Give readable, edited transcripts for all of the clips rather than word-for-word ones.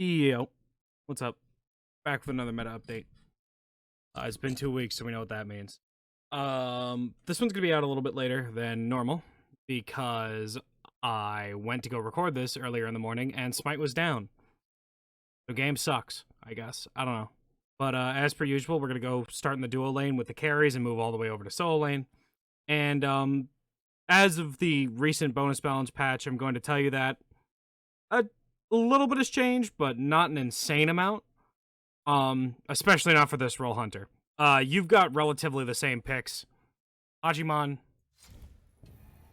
Yo, what's up? Back with another meta update. It's been 2 weeks, so we know what that means. This one's gonna be out a little bit later than normal because I went to go record this earlier in the morning and Smite was down. The game sucks, I guess. I don't know. But as per usual, we're gonna go start in the duo lane with the carries and move all the way over to solo lane. And as of the recent bonus balance patch, I'm going to tell you that a little bit has changed, but not an insane amount. Especially not for this role hunter. You've got relatively the same picks. Hajimon,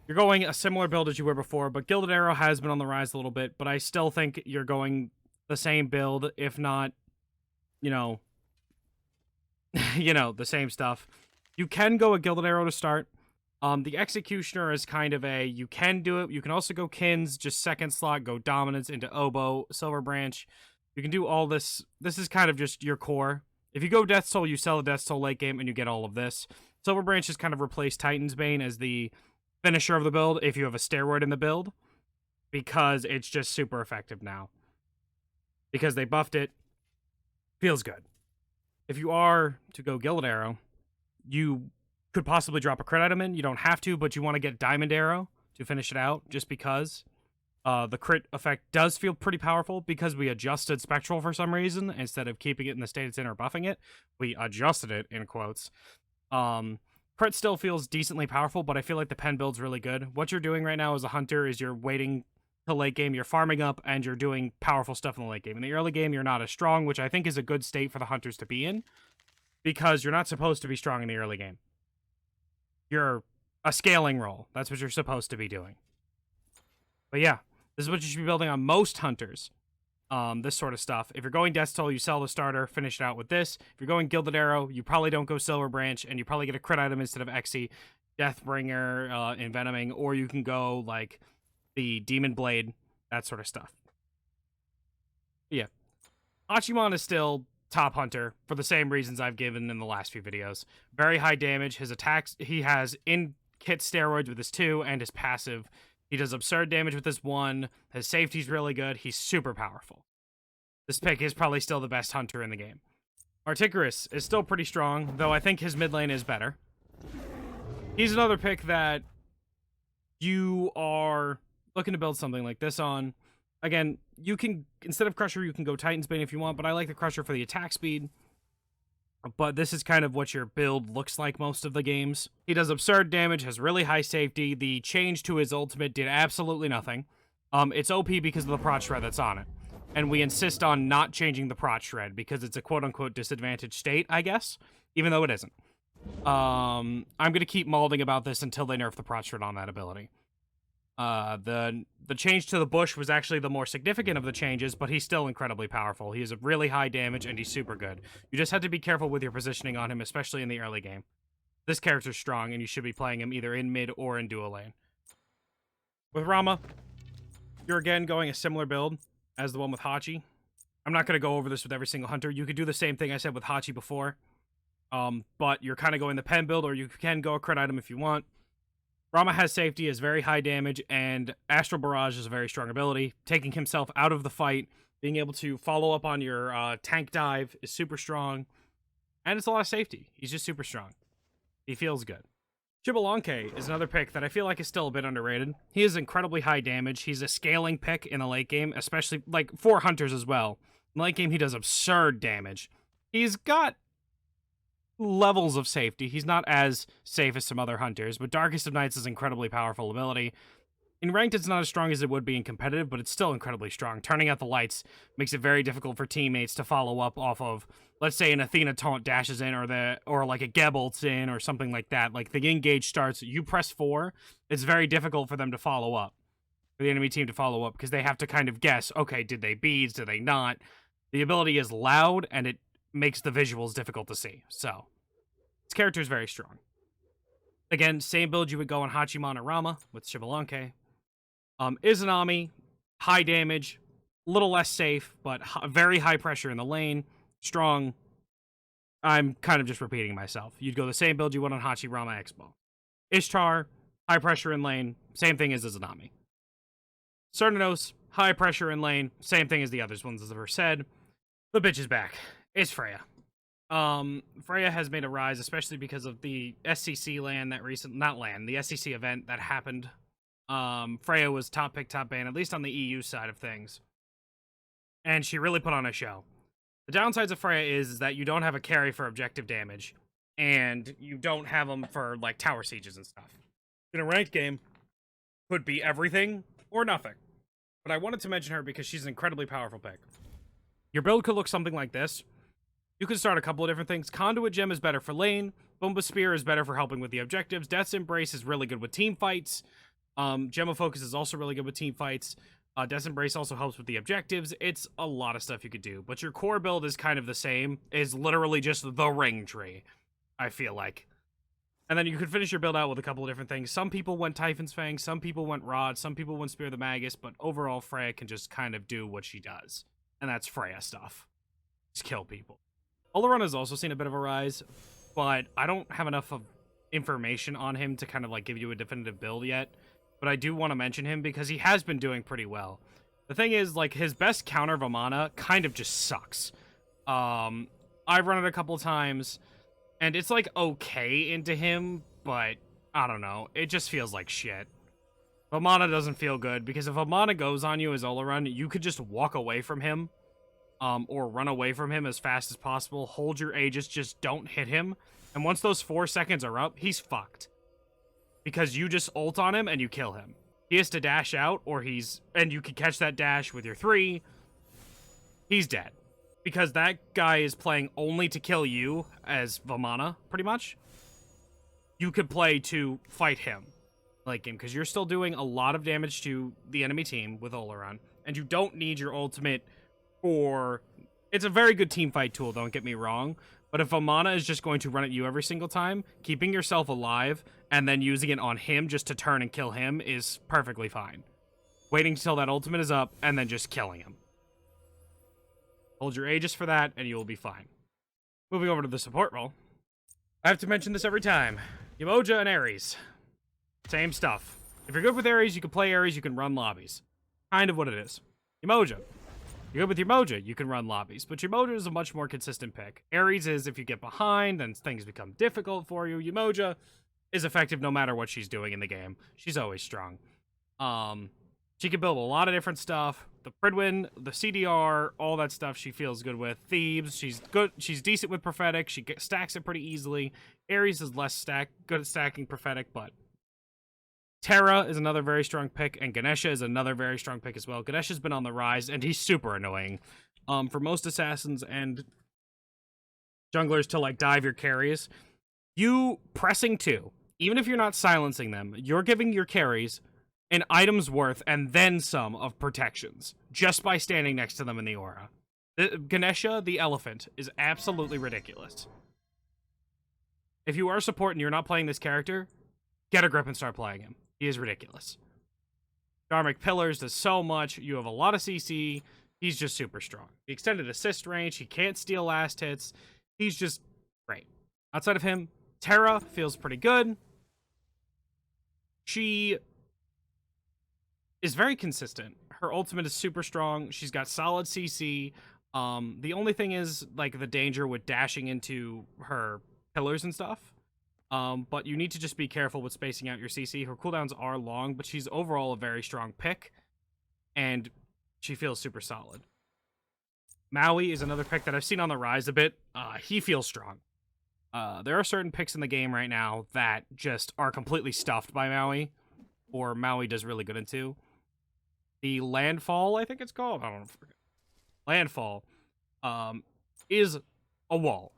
you're going a similar build as you were before, but Gilded Arrow has been on the rise a little bit, but I still think you're going the same build, if not, the same stuff. You can go a Gilded Arrow to start. The Executioner is kind of you can do it. You can also go Kins, just second slot, go Dominance into Oboe, Silver Branch. You can do all this. This is kind of just your core. If you go Death Soul, you sell a Death Soul late game and you get all of this. Silver Branch has kind of replaced Titan's Bane as the finisher of the build if you have a steroid in the build, because it's just super effective now. Because they buffed it. Feels good. If you are to go Gilded Arrow, you could possibly drop a crit item in. You don't have to, but you want to get Diamond Arrow to finish it out, just because. The crit effect does feel pretty powerful because we adjusted Spectral for some reason. Instead of keeping it in the state it's in or buffing it, we adjusted it, in quotes. Crit still feels decently powerful, but I feel like the pen build's really good. What you're doing right now as a hunter is you're waiting to late game, you're farming up, and you're doing powerful stuff in the late game. In the early game, you're not as strong, which I think is a good state for the hunters to be in, because you're not supposed to be strong in the early game. You're a scaling role. That's what you're supposed to be doing. But yeah. This is what you should be building on most hunters. This sort of stuff. If you're going Death Toll, you sell the starter, finish it out with this. If you're going Gilded Arrow, you probably don't go Silver Branch, and you probably get a crit item instead of Exy, Deathbringer, Envenoming, or you can go, like, the Demon Blade, that sort of stuff. Yeah. Hachimon is still top hunter for the same reasons I've given in the last few videos. Very high damage. His attacks, he has in-kit steroids with his 2 and his passive. He does absurd damage with this 1. His safety's really good. He's super powerful. This pick is probably still the best hunter in the game. Articarus is still pretty strong, though I think his mid lane is better. He's another pick that you are looking to build something like this on. Again, you can, instead of Crusher, you can go Titan's Bane if you want, but I like the Crusher for the attack speed. But this is kind of what your build looks like most of the games. He does absurd damage, has really high safety. The change to his ultimate did absolutely nothing. It's OP because of the prot shred that's on it. And we insist on not changing the prot shred because it's a quote-unquote disadvantaged state, I guess. Even though it isn't. I'm going to keep molding about this until they nerf the prot shred on that ability. The change to the bush was actually the more significant of the changes, but he's still incredibly powerful. He has a really high damage, and he's super good. You just have to be careful with your positioning on him, especially in the early game. This character's strong, and you should be playing him either in mid or in dual lane. With Rama, you're again going a similar build as the one with Hachi. I'm not going to go over this with every single hunter. You could do the same thing I said with Hachi before, but you're kind of going the pen build, or you can go a crit item if you want. Rama has safety, has very high damage, and Astral Barrage is a very strong ability. Taking himself out of the fight, being able to follow up on your tank dive is super strong. And it's a lot of safety. He's just super strong. He feels good. Chibalanke is another pick that I feel like is still a bit underrated. He is incredibly high damage. He's a scaling pick in the late game, especially like for hunters as well. In the late game, he does absurd damage. He's got levels of safety. He's not as safe as some other hunters, but Darkest of Nights is an incredibly powerful ability. In ranked, it's not as strong as it would be in competitive, but it's still incredibly strong. Turning out the lights makes it very difficult for teammates to follow up off of, let's say, an Athena taunt dashes in, or like a Geb ults in, or something like that. Like, the engage starts, you press 4, it's very difficult for them to follow up, for the enemy team to follow up, because they have to kind of guess, okay, did they beads, did they not? The ability is loud, and it makes the visuals difficult to see, so this character is very strong. Again, same build you would go on Hachimon or Rama with Chibalanke. Izanami, high damage, a little less safe, but very high pressure in the lane, strong. I'm kind of just repeating myself. You'd go the same build you would on Hachi, Rama, X-Ball. Ishtar, high pressure in lane, same thing as Izanami. Cernanos, high pressure in lane, same thing as the other ones as I've ever said. The bitch is back. It's Freya. Freya has made a rise, especially because of the SCC the SCC event that happened. Freya was top pick, top ban, at least on the EU side of things. And she really put on a show. The downsides of Freya is that you don't have a carry for objective damage, and you don't have them for, like, tower sieges and stuff. In a ranked game, could be everything or nothing. But I wanted to mention her because she's an incredibly powerful pick. Your build could look something like this. You can start a couple of different things. Conduit Gem is better for lane. Bomba Spear is better for helping with the objectives. Death's Embrace is really good with team fights. Gem of Focus is also really good with team fights. Death's Embrace also helps with the objectives. It's a lot of stuff you could do. But your core build is kind of the same. Is literally just the ring tree, I feel like. And then you could finish your build out with a couple of different things. Some people went Typhon's Fang. Some people went Rod. Some people went Spear the Magus. But overall, Freya can just kind of do what she does. And that's Freya stuff. Just kill people. Oleron has also seen a bit of a rise, but I don't have enough of information on him to kind of like give you a definitive build yet. But I do want to mention him because he has been doing pretty well. The thing is, like, his best counter Vamana kind of just sucks. I've run it a couple times, and it's like okay into him, but I don't know. It just feels like shit. Vamana doesn't feel good because if Vamana goes on you as Oleron, you could just walk away from him. Or run away from him as fast as possible. Hold your Aegis, just don't hit him. And once those 4 seconds are up, he's fucked. Because you just ult on him and you kill him. He has to dash out, and you can catch that dash with your 3. He's dead. Because that guy is playing only to kill you as Vamana, pretty much. You could play to fight him. Like him, because you're still doing a lot of damage to the enemy team with Oleron. And you don't need your ultimate for... It's a very good team fight tool, don't get me wrong. But if Vamana is just going to run at you every single time, keeping yourself alive and then using it on him just to turn and kill him is perfectly fine. Waiting until that ultimate is up and then just killing him. Hold your Aegis for that and you will be fine. Moving over to the support role. I have to mention this every time. Umoja and Ares. Same stuff. If you're good with Ares, you can play Ares, you can run lobbies. Kind of what it is. Umoja. You're good with your Moja, you can run lobbies, but your Moja is a much more consistent pick. Ares is if you get behind, then things become difficult for you. Umoja is effective no matter what she's doing in the game. She's always strong. She can build a lot of different stuff. The Pridwin, the CDR, all that stuff she feels good with. Thebes, she's good. She's decent with Prophetic. She stacks it pretty easily. Ares is less good at stacking Prophetic, but Terra is another very strong pick, and Ganesha is another very strong pick as well. Ganesha's been on the rise, and he's super annoying. For most assassins and junglers to, like, dive your carries, you pressing 2, even if you're not silencing them, you're giving your carries an item's worth and then some of protections, just by standing next to them in the aura. Ganesha, the elephant, is absolutely ridiculous. If you are support and you're not playing this character, get a grip and start playing him. He is ridiculous. Dharmic Pillars does so much. You have a lot of CC. He's just super strong. The extended assist range. He can't steal last hits. He's just great. Outside of him, Terra feels pretty good. She is very consistent. Her ultimate is super strong. She's got solid CC. The only thing is, like, the danger with dashing into her pillars and stuff. But you need to just be careful with spacing out your CC. Her cooldowns are long, but she's overall a very strong pick, and she feels super solid. Maui is another pick that I've seen on the rise a bit. He feels strong. There are certain picks in the game right now that just are completely stuffed by Maui, or Maui does really good into. The Landfall, I think it's called. I don't know. Landfall is a wall.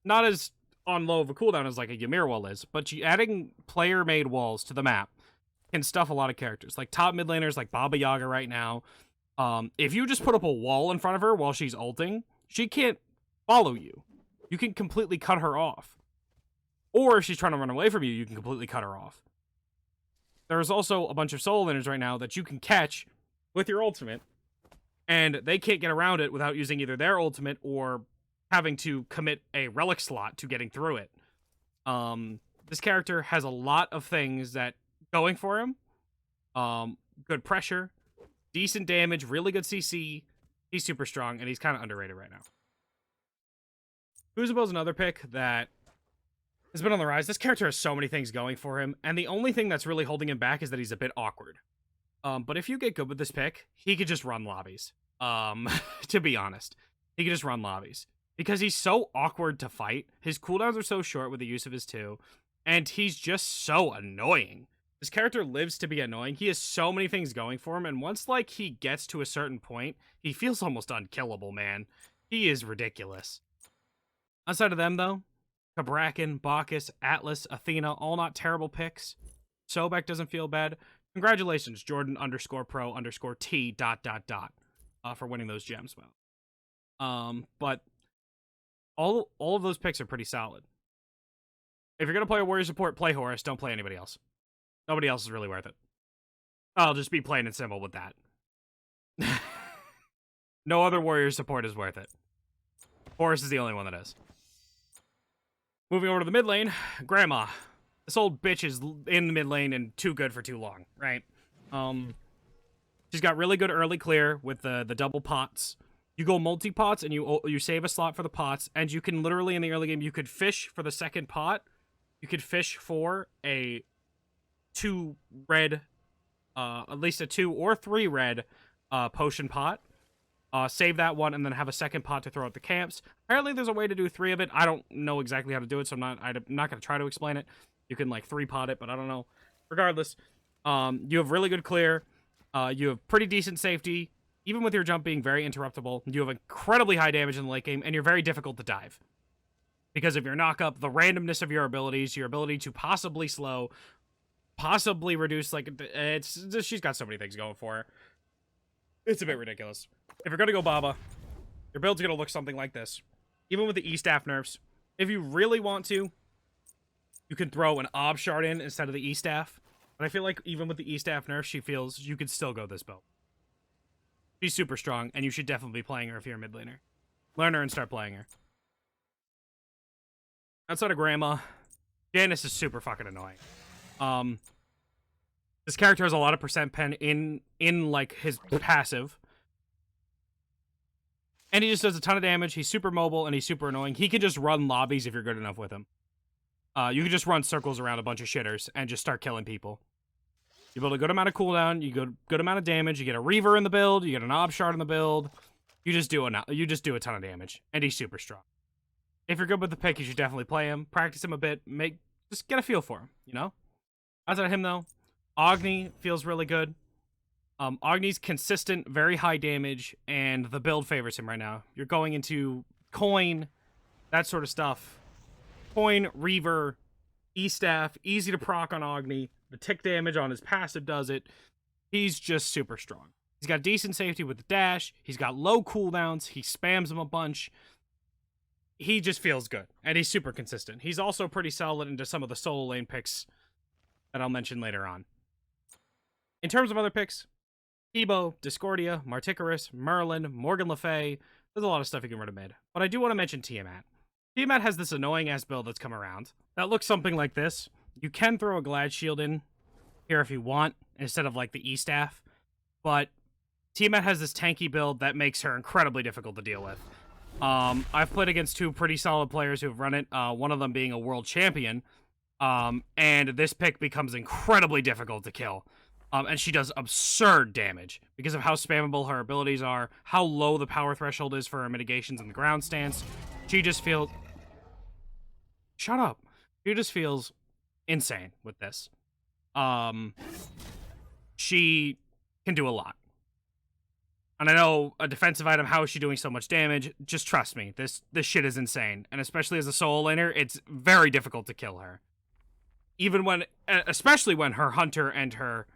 Not as on low of a cooldown as like a Ymir wall is, but adding player-made walls to the map can stuff a lot of characters. Like top mid laners like Baba Yaga right now. If you just put up a wall in front of her while she's ulting, she can't follow you. You can completely cut her off. Or if she's trying to run away from you, you can completely cut her off. There's also a bunch of solo laners right now that you can catch with your ultimate, and they can't get around it without using either their ultimate or having to commit a relic slot to getting through it. This character has a lot of things that going for him. Good pressure, decent damage, really good CC. He's super strong, and he's kind of underrated right now. Kuzubo's another pick that has been on the rise. This character has so many things going for him, and the only thing that's really holding him back is that he's a bit awkward. But if you get good with this pick, he could just run lobbies. To be honest, he could just run lobbies. Because he's so awkward to fight. His cooldowns are so short with the use of his 2. And he's just so annoying. This character lives to be annoying. He has so many things going for him. And once, like, he gets to a certain point, he feels almost unkillable, man. He is ridiculous. Outside of them, though, Kabrakan, Bacchus, Atlas, Athena, all not terrible picks. Sobek doesn't feel bad. Congratulations, Jordan_pro_T ... for winning those gems, well. But all of those picks are pretty solid. If you're gonna play a warrior support, play Horus. Don't play anybody else. Nobody else is really worth it. I'll just be plain and simple with that. No other warrior support is worth it. Horus is the only one that is. Moving over to the mid lane, Grandma. This old bitch is in the mid lane and too good for too long, right? She's got really good early clear with the double pots. You go multi-pots, and you save a slot for the pots, and you can literally, in the early game, you could fish for the second pot. You could fish for a 2 red, at least a 2 or 3 red potion pot. Save that one, and then have a second pot to throw at the camps. Apparently, there's a way to do 3 of it. I don't know exactly how to do it, so I'm not going to try to explain it. You can, like, 3-pot it, but I don't know. Regardless, you have really good clear. You have pretty decent safety. Even with your jump being very interruptible, you have incredibly high damage in the late game, and you're very difficult to dive. Because of your knock-up, the randomness of your abilities, your ability to possibly slow, possibly reduce, like, she's got so many things going for her. It's a bit ridiculous. If you're going to go Baba, your build's going to look something like this. Even with the E-Staff nerfs, if you really want to, you can throw an Ob Shard in instead of the E-Staff. But I feel like even with the E-Staff nerfs, she feels you could still go this build. She's super strong, and you should definitely be playing her if you're a mid laner. Learn her and start playing her. Outside of Grandma, Janice is super fucking annoying. This character has a lot of percent pen in like his passive. And he just does a ton of damage. He's super mobile and he's super annoying. He can just run lobbies if you're good enough with him. You can just run circles around a bunch of shitters and just start killing people. You build a good amount of cooldown, you get a good amount of damage, you get a Reaver in the build, you get an Ob Shard in the build. You just do a ton of damage, and he's super strong. If you're good with the pick, you should definitely play him. Practice him a bit. Just get a feel for him, you know? Outside of him, though, Agni feels really good. Agni's consistent, very high damage, and the build favors him right now. You're going into Coin, that sort of stuff. Coin, Reaver, E-Staff, easy to proc on Agni. The tick damage on his passive does it. He's just super strong. He's got decent safety with the dash. He's got low cooldowns. He spams them a bunch. He just feels good, and he's super consistent. He's also pretty solid into some of the solo lane picks that I'll mention later on. In terms of other picks, Ebo, Discordia, Marticarus, Merlin, Morgan Le Fay. There's a lot of stuff you can run to mid. But I do want to mention Tiamat. Tiamat has this annoying-ass build that's come around that looks something like this. You can throw a Glad Shield in here if you want, instead of, like, the E-Staff. But Tiamat has this tanky build that makes her incredibly difficult to deal with. I've played against 2 pretty solid players who've run it, one of them being a world champion. And this pick becomes incredibly difficult to kill. And she does absurd damage because of how spammable her abilities are, how low the power threshold is for her mitigations in the ground stance. She just feels... Shut up. She just feels insane with this. She can do a lot. And I know a defensive item, how is she doing so much damage? Just trust me, this shit is insane. And especially as a solo laner, it's very difficult to kill her. Especially when her hunter and her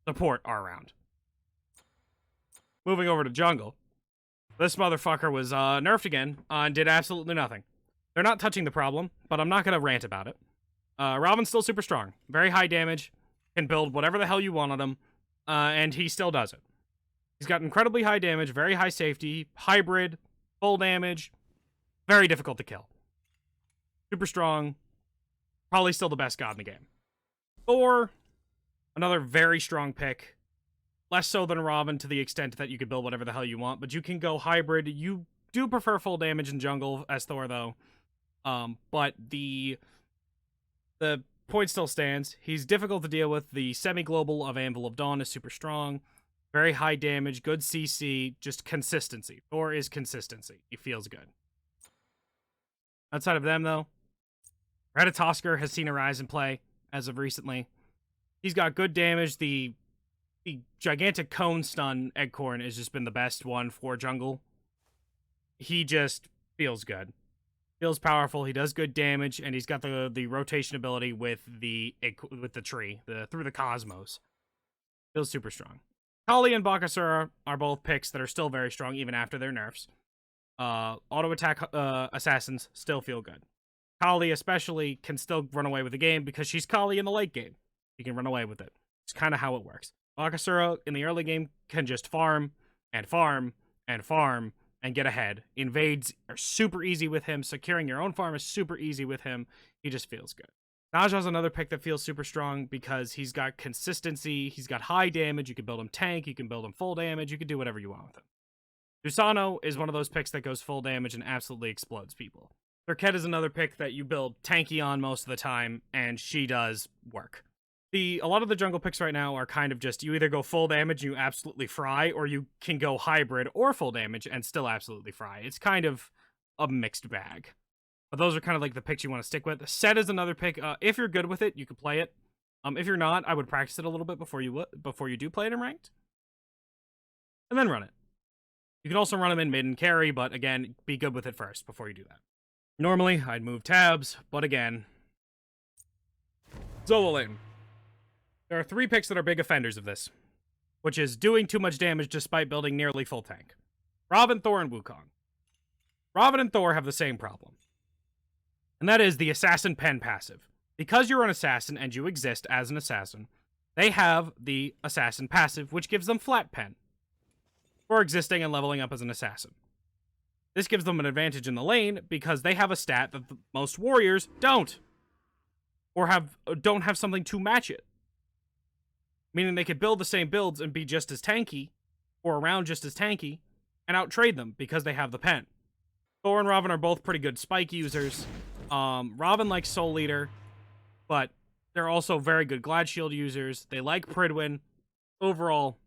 support are around. Moving over to jungle. This motherfucker was nerfed again and did absolutely nothing. They're not touching the problem, but I'm not going to rant about it. Robin's still super strong. Very high damage. Can build whatever the hell you want on him. And he still does it. He's got incredibly high damage, very high safety, hybrid, full damage. Very difficult to kill. Super strong. Probably still the best god in the game. Thor, another very strong pick. Less so than Robin to the extent that you could build whatever the hell you want, but you can go hybrid. You do prefer full damage in jungle as Thor, though. But the point still stands. He's difficult to deal with. The semi-global of Anvil of Dawn is super strong. Very high damage, good CC, just consistency. Thor is consistency. He feels good. Outside of them, though, Ratatosker has seen a rise in play as of recently. He's got good damage. The gigantic cone stun Eggcorn has just been the best one for jungle. He just feels good. Feels powerful. He does good damage, and he's got the rotation ability with the tree, through the cosmos. Feels super strong. Kali and Bakasura are both picks that are still very strong even after their nerfs. Auto attack assassins still feel good. Kali especially can still run away with the game because she's Kali in the late game. You can run away with it. It's kind of how it works. Bakasura in the early game can just farm and farm and farm and get ahead. Invades are super easy with him. Securing your own farm is super easy with him. He just feels good. Naja's another pick that feels super strong because he's got consistency. He's got high damage. You can build him tank. You can build him full damage. You can do whatever you want with him. Susano is one of those picks that goes full damage and absolutely explodes people. Burkett is another pick that you build tanky on most of the time, and she does work. A lot of the jungle picks right now are kind of just, you either go full damage and you absolutely fry, or you can go hybrid or full damage and still absolutely fry. It's kind of a mixed bag. But those are kind of like the picks you want to stick with. Set is another pick. If you're good with it, you can play it. If you're not, I would practice it a little bit before you do play it in ranked. And then run it. You can also run them in mid and carry, but again, be good with it first before you do that. Normally, I'd move tabs, but again, solo lane. There are 3 picks that are big offenders of this, which is doing too much damage despite building nearly full tank. Robin, Thor, and Wukong. Robin and Thor have the same problem, and that is the Assassin Pen passive. Because you're an assassin and you exist as an assassin, they have the Assassin passive, which gives them flat pen for existing and leveling up as an assassin. This gives them an advantage in the lane because they have a stat that most warriors don't, or don't have something to match it. Meaning they could build the same builds and be just as tanky, or around just as tanky, and outtrade them because they have the pen. Thor and Robin are both pretty good spike users. Robin likes Soul Leader, but they're also very good Glad Shield users. They like Pridwin. Overall,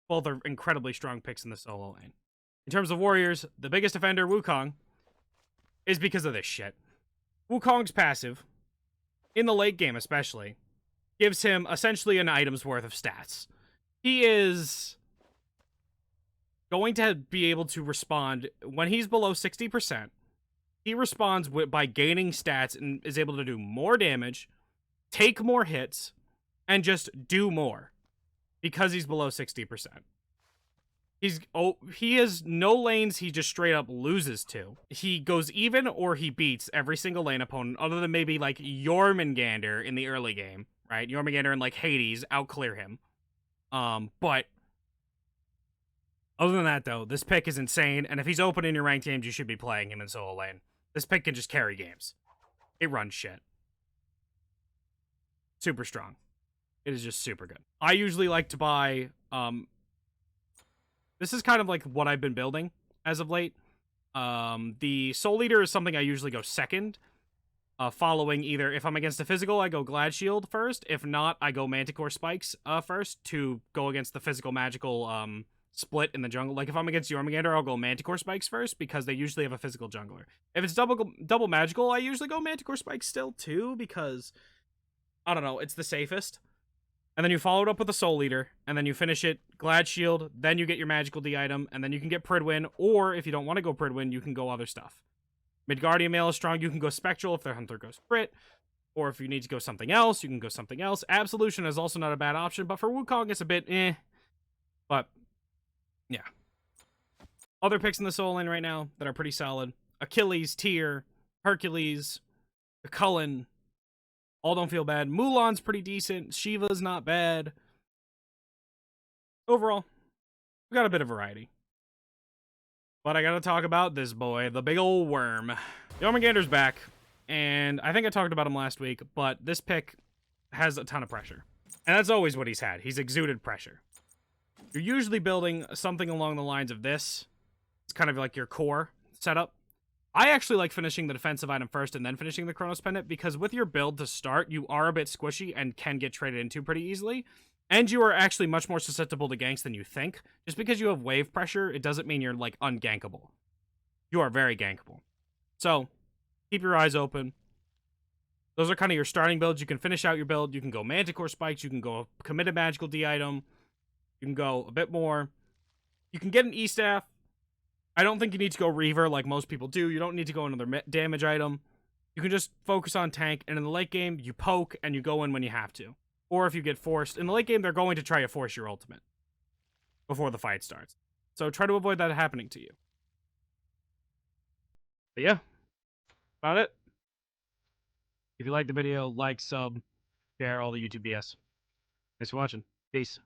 both are incredibly strong picks in the solo lane. In terms of warriors, the biggest offender, Wukong, is because of this shit. Wukong's passive, in the late game especially, gives him essentially an item's worth of stats. He is going to be able to respond when he's below 60%. He responds by gaining stats and is able to do more damage, take more hits, and just do more because he's below 60%. He has no lanes he just straight up loses to. He goes even or he beats every single lane opponent other than maybe like Jormungandr in the early game, right? Jormungandr and like Hades outclear him. But other than that though, this pick is insane, and if he's open in your ranked games, you should be playing him in solo lane. This pick can just carry games. It runs shit. Super strong. It is just super good. I usually like to buy this is kind of like what I've been building as of late. The Soul Leader is something I usually go second. Following either, if I'm against a physical, I go Glad Shield first. If not, I go Manticore Spikes first to go against the physical magical split in the jungle. Like if I'm against Jormungandr, I'll go Manticore Spikes first because they usually have a physical jungler. If it's double magical, I usually go Manticore Spikes still too because, I don't know, it's the safest. And then you follow it up with a Soul Leader, and then you finish it Glad Shield, then you get your Magical D item, and then you can get Pridwin, or if you don't want to go Pridwin, you can go other stuff. Midgardian Male is strong, you can go Spectral if their Hunter goes Crit, or if you need to go something else, you can go something else. Absolution is also not a bad option, but for Wukong, it's a bit But, yeah. Other picks in the solo lane right now that are pretty solid. Achilles, Tyr, Hercules, Cullen, all don't feel bad. Mulan's pretty decent. Shiva's not bad. Overall, we got a bit of variety. But I gotta talk about this boy, the big old worm. Jormungandr's back, and I think I talked about him last week, but this pick has a ton of pressure. And that's always what he's had. He's exuded pressure. you're usually building something along the lines of this. It's kind of like your core setup. I actually like finishing the defensive item first and then finishing the Chronos Pendant, because with your build to start, you are a bit squishy and can get traded into pretty easily. And you are actually much more susceptible to ganks than you think. Just because you have wave pressure, it doesn't mean you're, like, ungankable. You are very gankable. So, keep your eyes open. Those are kind of your starting builds. You can finish out your build. You can go Manticore Spikes. You can go Committed Magical D item. You can go a bit more. You can get an E-Staff. I don't think you need to go Reaver like most people do. You don't need to go another damage item. You can just focus on tank, and in the late game, you poke and you go in when you have to. Or if you get forced. In the late game, they're going to try to force your ultimate before the fight starts. So try to avoid that happening to you. But yeah, about it. If you liked the video, like, sub, share all the YouTube BS. Thanks for watching. Peace.